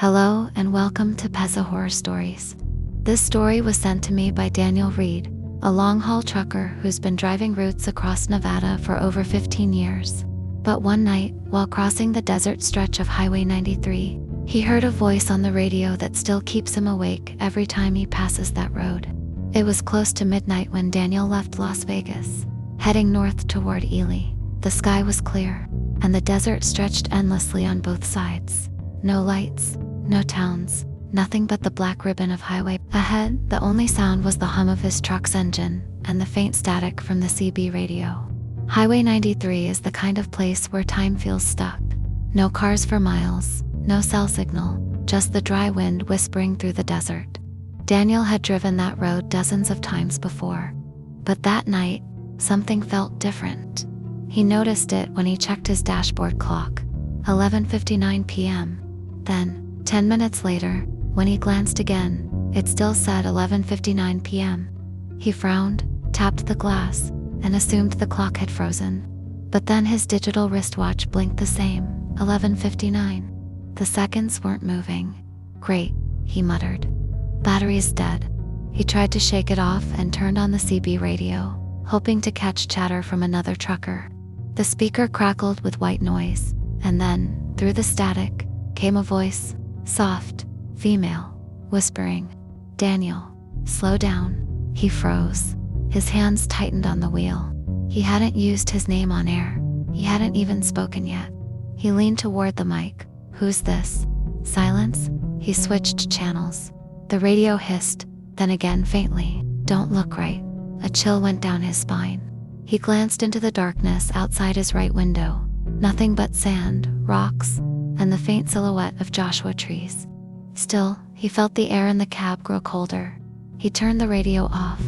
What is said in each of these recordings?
Hello and welcome to Peza Horror Stories. This story was sent to me by Daniel Reed, a long-haul trucker who's been driving routes across Nevada for over 15 years. But one night, while crossing the desert stretch of Highway 93, he heard a voice on the radio that still keeps him awake every time he passes that road. It was close to midnight when Daniel left Las Vegas, heading north toward Ely. The sky was clear, and the desert stretched endlessly on both sides. No lights, no towns, nothing but the black ribbon of highway. Ahead, the only sound was the hum of his truck's engine and the faint static from the CB radio. Highway 93 is the kind of place where time feels stuck. No cars for miles, no cell signal, just the dry wind whispering through the desert. Daniel had driven that road dozens of times before, but that night, something felt different. He noticed it when he checked his dashboard clock, 11:59 p.m. Then, 10 minutes later, when he glanced again, it still said 11:59 p.m. He frowned, tapped the glass, and assumed the clock had frozen. But then his digital wristwatch blinked the same, 11:59. The seconds weren't moving. Great, he muttered. Battery's dead. He tried to shake it off and turned on the CB radio, hoping to catch chatter from another trucker. The speaker crackled with white noise, and then, through the static, came a voice, soft, female, whispering, "Daniel, slow down." He froze. His hands tightened on the wheel. He hadn't used his name on air. He hadn't even spoken yet. He leaned toward the mic. "Who's this?" Silence. He switched channels. The radio hissed, then again faintly, "Don't look right." A chill went down his spine. He glanced into the darkness outside his right window. Nothing but sand, rocks, and the faint silhouette of Joshua trees. Still, he felt the air in the cab grow colder. He turned the radio off.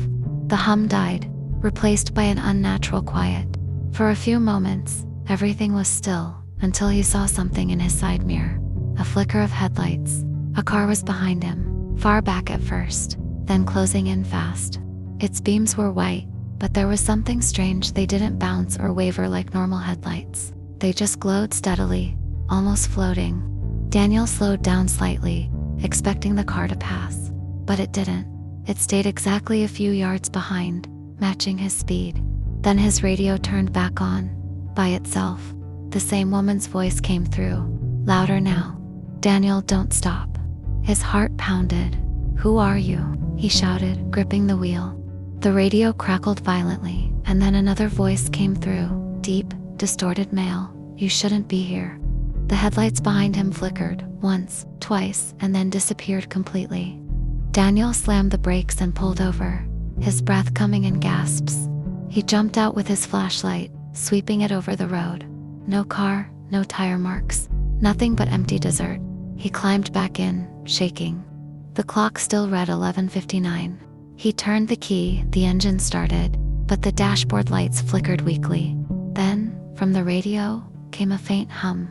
The hum died, replaced by an unnatural quiet. For a few moments, everything was still, until he saw something in his side mirror. A flicker of headlights. A car was behind him, far back at first, then closing in fast. Its beams were white, but there was something strange. They didn't bounce or waver like normal headlights. They just glowed steadily, almost floating. Daniel slowed down slightly, expecting the car to pass. But it didn't. It stayed exactly a few yards behind, matching his speed. Then his radio turned back on, by itself. The same woman's voice came through, louder now. "Daniel, don't stop." His heart pounded. "Who are you?" he shouted, gripping the wheel. The radio crackled violently, and then another voice came through, deep, distorted male. "You shouldn't be here." The headlights behind him flickered, once, twice, and then disappeared completely. Daniel slammed the brakes and pulled over, his breath coming in gasps. He jumped out with his flashlight, sweeping it over the road. No car, no tire marks, nothing but empty desert. He climbed back in, shaking. The clock still read 11:59. He turned the key, the engine started, but the dashboard lights flickered weakly. Then, from the radio, came a faint hum.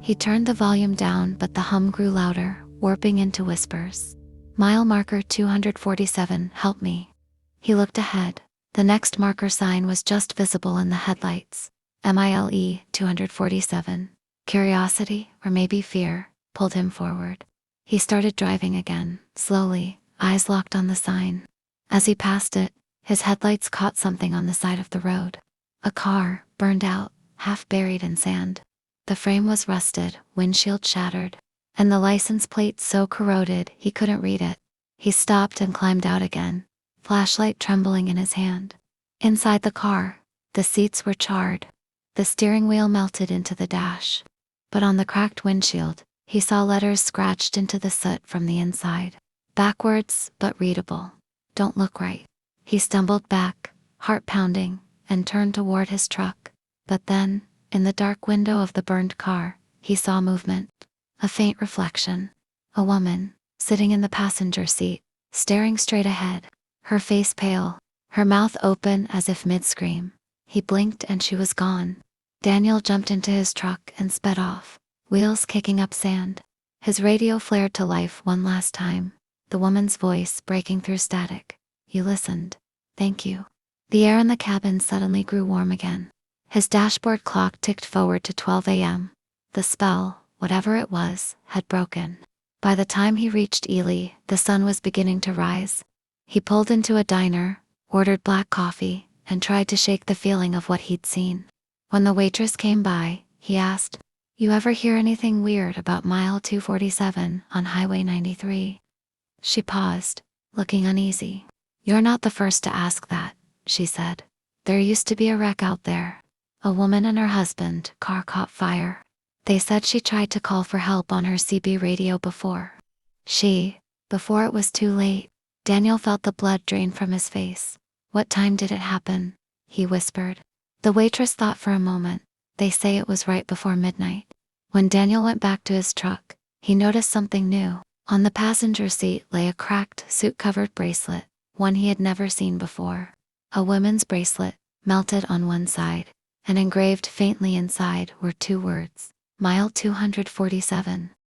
He turned the volume down, but the hum grew louder, warping into whispers. "Mile marker 247, help me." He looked ahead. The next marker sign was just visible in the headlights. MILE 247. Curiosity, or maybe fear, pulled him forward. He started driving again, slowly, eyes locked on the sign. As he passed it, his headlights caught something on the side of the road. A car, burned out, half buried in sand. The frame was rusted, windshield shattered, and the license plate so corroded he couldn't read it. He stopped and climbed out again, flashlight trembling in his hand. Inside the car, the seats were charred. The steering wheel melted into the dash. But on the cracked windshield, he saw letters scratched into the soot from the inside. Backwards, but readable. "Don't look right." He stumbled back, heart pounding, and turned toward his truck. But then, in the dark window of the burned car, he saw movement. A faint reflection. A woman, sitting in the passenger seat, staring straight ahead. Her face pale, her mouth open as if mid-scream. He blinked and she was gone. Daniel jumped into his truck and sped off, wheels kicking up sand. His radio flared to life one last time, the woman's voice breaking through static. "You listened. Thank you." The air in the cabin suddenly grew warm again. His dashboard clock ticked forward to 12 a.m. The spell, whatever it was, had broken. By the time he reached Ely, the sun was beginning to rise. He pulled into a diner, ordered black coffee, and tried to shake the feeling of what he'd seen. When the waitress came by, he asked, "You ever hear anything weird about mile 247 on Highway 93? She paused, looking uneasy. "You're not the first to ask that," she said. "There used to be a wreck out there. A woman and her husband, car caught fire. They said she tried to call for help on her CB radio before it was too late." Daniel felt the blood drain from his face. "What time did it happen?" he whispered. The waitress thought for a moment. "They say it was right before midnight." When Daniel went back to his truck, he noticed something new. On the passenger seat lay a cracked, soot-covered bracelet, one he had never seen before. A woman's bracelet, melted on one side, and engraved faintly inside were two words, "Mile 247."